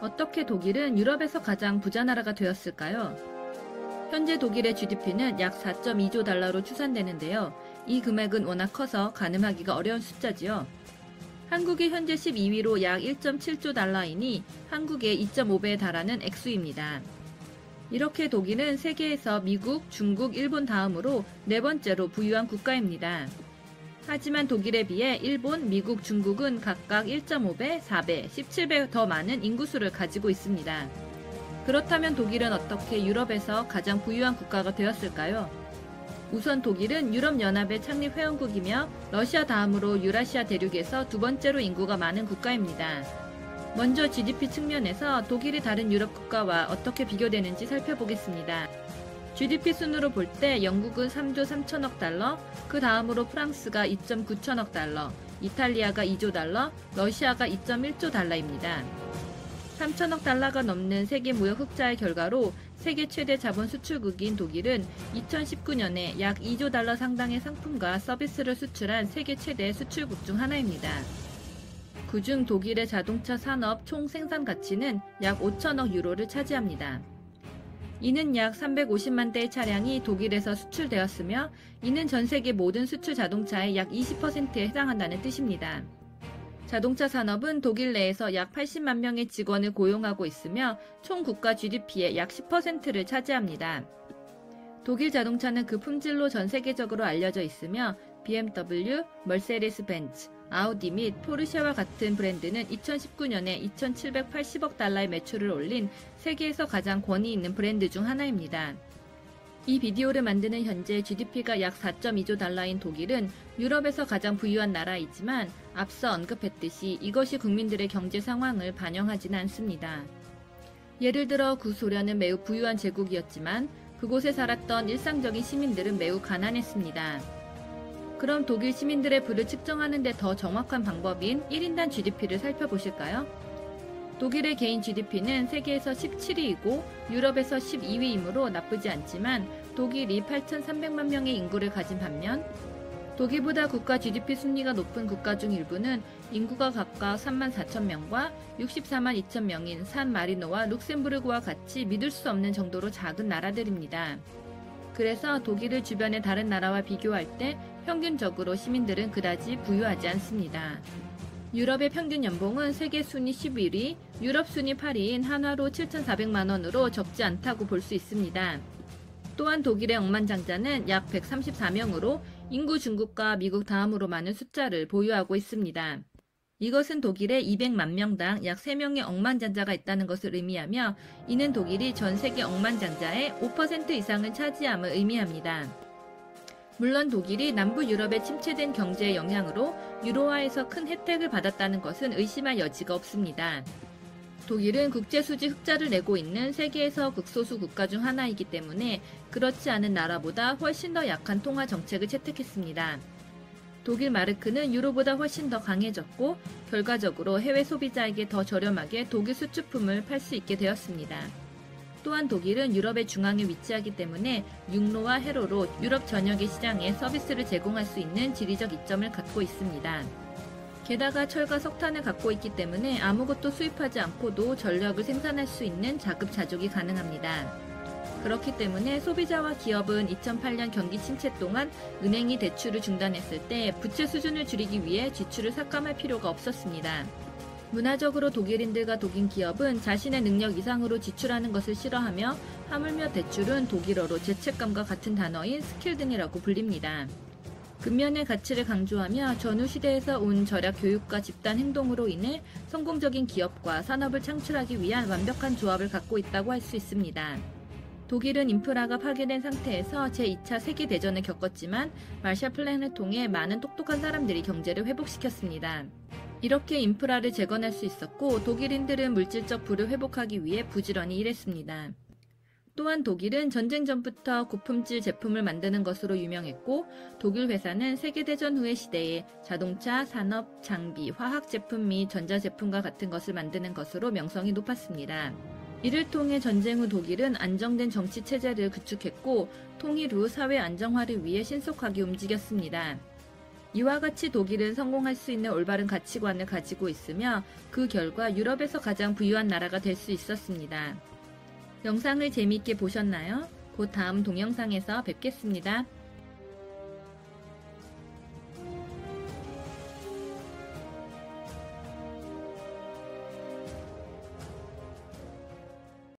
어떻게 독일은 유럽에서 가장 부자 나라가 되었을까요? 현재 독일의 GDP는 약 4.2조 달러로 추산되는데요. 이 금액은 워낙 커서 가늠하기가 어려운 숫자지요. 한국이 현재 12위로 약 1.7조 달러이니 한국의 2.5배에 달하는 액수입니다. 이렇게 독일은 세계에서 미국, 중국, 일본 다음으로 네 번째로 부유한 국가입니다. 하지만 독일에 비해 일본, 미국, 중국은 각각 1.5배, 4배, 17배 더 많은 인구수를 가지고 있습니다. 그렇다면 독일은 어떻게 유럽에서 가장 부유한 국가가 되었을까요? 우선 독일은 유럽연합의 창립 회원국이며 러시아 다음으로 유라시아 대륙에서 두 번째로 인구가 많은 국가입니다. 먼저 GDP 측면에서 독일이 다른 유럽 국가와 어떻게 비교되는지 살펴보겠습니다. GDP 순으로 볼 때 영국은 3조 3천억 달러, 그 다음으로 프랑스가 2.9천억 달러, 이탈리아가 2조 달러, 러시아가 2.1조 달러입니다. 3천억 달러가 넘는 세계 무역 흑자의 결과로 세계 최대 자본 수출국인 독일은 2019년에 약 2조 달러 상당의 상품과 서비스를 수출한 세계 최대 수출국 중 하나입니다. 그중 독일의 자동차 산업 총 생산 가치는 약 5천억 유로를 차지합니다. 이는 약 350만 대의 차량이 독일에서 수출되었으며 이는 전 세계 모든 수출 자동차의 약 20%에 해당한다는 뜻입니다. 자동차 산업은 독일 내에서 약 80만 명의 직원을 고용하고 있으며 총 국가 GDP의 약 10%를 차지합니다. 독일 자동차는 그 품질로 전 세계적으로 알려져 있으며 BMW, 머세데스 벤츠, 아우디 및 포르쉐와 같은 브랜드는 2019년에 2,780억 달러의 매출을 올린 세계에서 가장 권위 있는 브랜드 중 하나입니다. 이 비디오를 만드는 현재 GDP가 약 4.2조 달러인 독일은 유럽에서 가장 부유한 나라이지만 앞서 언급했듯이 이것이 국민들의 경제 상황을 반영하지는 않습니다. 예를 들어 구소련은 매우 부유한 제국이었지만 그곳에 살았던 일상적인 시민들은 매우 가난했습니다. 그럼 독일 시민들의 부를 측정하는 데 더 정확한 방법인 1인당 GDP를 살펴보실까요? 독일의 개인 GDP는 세계에서 17위이고 유럽에서 12위이므로 나쁘지 않지만 독일이 8,300만 명의 인구를 가진 반면 독일보다 국가 GDP 순위가 높은 국가 중 일부는 인구가 각각 3만 4천 명과 64만 2천 명인 산 마리노와 룩셈부르크와 같이 믿을 수 없는 정도로 작은 나라들입니다. 그래서 독일을 주변의 다른 나라와 비교할 때 평균적으로 시민들은 그다지 부유하지 않습니다. 유럽의 평균 연봉은 세계 순위 11위, 유럽 순위 8위인 한화로 7,400만 원으로 적지 않다고 볼 수 있습니다. 또한 독일의 억만장자는 약 134명으로 인구 중국과 미국 다음으로 많은 숫자를 보유하고 있습니다. 이것은 독일의 200만 명당 약 3명의 억만장자가 있다는 것을 의미하며 이는 독일이 전 세계 억만장자의 5% 이상을 차지함을 의미합니다. 물론 독일이 남부 유럽에 침체된 경제의 영향으로 유로화에서 큰 혜택을 받았다는 것은 의심할 여지가 없습니다. 독일은 국제수지 흑자를 내고 있는 세계에서 극소수 국가 중 하나이기 때문에 그렇지 않은 나라보다 훨씬 더 약한 통화 정책을 채택했습니다. 독일 마르크는 유로보다 훨씬 더 강해졌고 결과적으로 해외 소비자에게 더 저렴하게 독일 수출품을 팔 수 있게 되었습니다. 또한 독일은 유럽의 중앙에 위치하기 때문에 육로와 해로로 유럽 전역의 시장에 서비스를 제공할 수 있는 지리적 이점을 갖고 있습니다. 게다가 철과 석탄을 갖고 있기 때문에 아무것도 수입하지 않고도 전력을 생산할 수 있는 자급자족이 가능합니다. 그렇기 때문에 소비자와 기업은 2008년 경기 침체 동안 은행이 대출을 중단했을 때 부채 수준을 줄이기 위해 지출을 삭감할 필요가 없었습니다. 문화적으로 독일인들과 독일 기업은 자신의 능력 이상으로 지출하는 것을 싫어하며 하물며 대출은 독일어로 죄책감과 같은 단어인 스킬등이라고 불립니다. 근면의 가치를 강조하며 전후 시대에서 온 절약 교육과 집단 행동으로 인해 성공적인 기업과 산업을 창출하기 위한 완벽한 조합을 갖고 있다고 할 수 있습니다. 독일은 인프라가 파괴된 상태에서 제2차 세계대전을 겪었지만 말샬 플랜을 통해 많은 똑똑한 사람들이 경제를 회복시켰습니다. 이렇게 인프라를 재건할 수 있었고 독일인들은 물질적 부를 회복하기 위해 부지런히 일했습니다. 또한 독일은 전쟁 전부터 고품질 제품을 만드는 것으로 유명했고 독일 회사는 세계대전 후의 시대에 자동차, 산업, 장비, 화학 제품 및 전자제품과 같은 것을 만드는 것으로 명성이 높았습니다. 이를 통해 전쟁 후 독일은 안정된 정치 체제를 구축했고 통일 후 사회 안정화를 위해 신속하게 움직였습니다. 이와 같이 독일은 성공할 수 있는 올바른 가치관을 가지고 있으며 그 결과 유럽에서 가장 부유한 나라가 될 수 있었습니다. 영상을 재미있게 보셨나요? 곧 다음 동영상에서 뵙겠습니다.